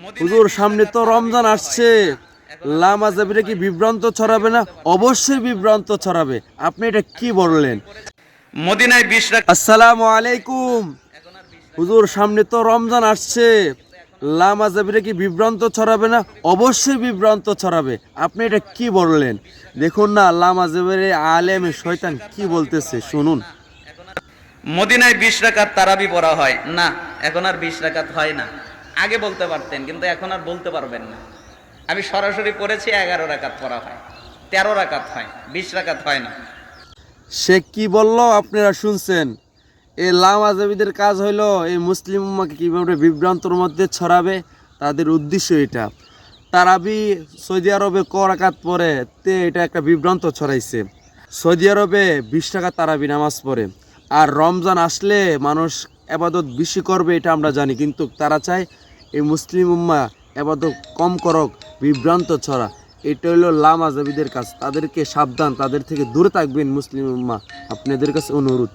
হুজুর সামনে তো রমজান আসছে, লামাজাবিরা কি বিভ্রান্ত ছড়াবে না? অবশ্যই বিভ্রান্ত ছড়াবে। আপনি এটা কি বললেন? মদিনায় 20 রাকাত। আসসালামু আলাইকুম। হুজুর সামনে তো রমজান আসছে, লামাজাবিরা কি বিভ্রান্ত ছড়াবে না? অবশ্যই বিভ্রান্ত ছড়াবে। আপনি এটা কি বললেন? দেখুন না, লামাজাবের আলেম শয়তান কি বলতেছে, শুনুন। মদিনায় 20 রাকাত তারাবি পড়া হয় না, এখন আর 20 রাকাত হয় না। আগে বলতে পারতেন, কিন্তু এখন আর বলতে পারবেন না। আমি সরাসরি পড়েছি 11 রাকাত পড়া হয়, 13 রাকাত হয়, 20 রাকাত হয় না। সে কি বলল আপনারা শুনছেন? এই লামাজাবিদের কাজ হইলো এই মুসলিম উম্মাকে কীভাবে বিভ্রান্তর মধ্যে ছড়াবে, তাদের উদ্দেশ্য এটা। তারাবি সৌদি আরবে ক রাকাত পরে তে এটা একটা বিভ্রান্ত ছড়াইছে। সৌদি আরবে 20 টাকা তারাবি নামাজ পড়ে, আর রমজান আসলে মানুষ আবাদত বেশি করবে এটা আমরা জানি, কিন্তু তারা চায় এই মুসলিম উম্মা আবাদত কম করক, বিভ্রান্ত ছড়া। এটা হলো লামাজাবিদের কাজ। তাদেরকে সাবধান, তাদের থেকে দূরে থাকবেন মুসলিম উম্মা, আপনাদের কাছে অনুরোধ।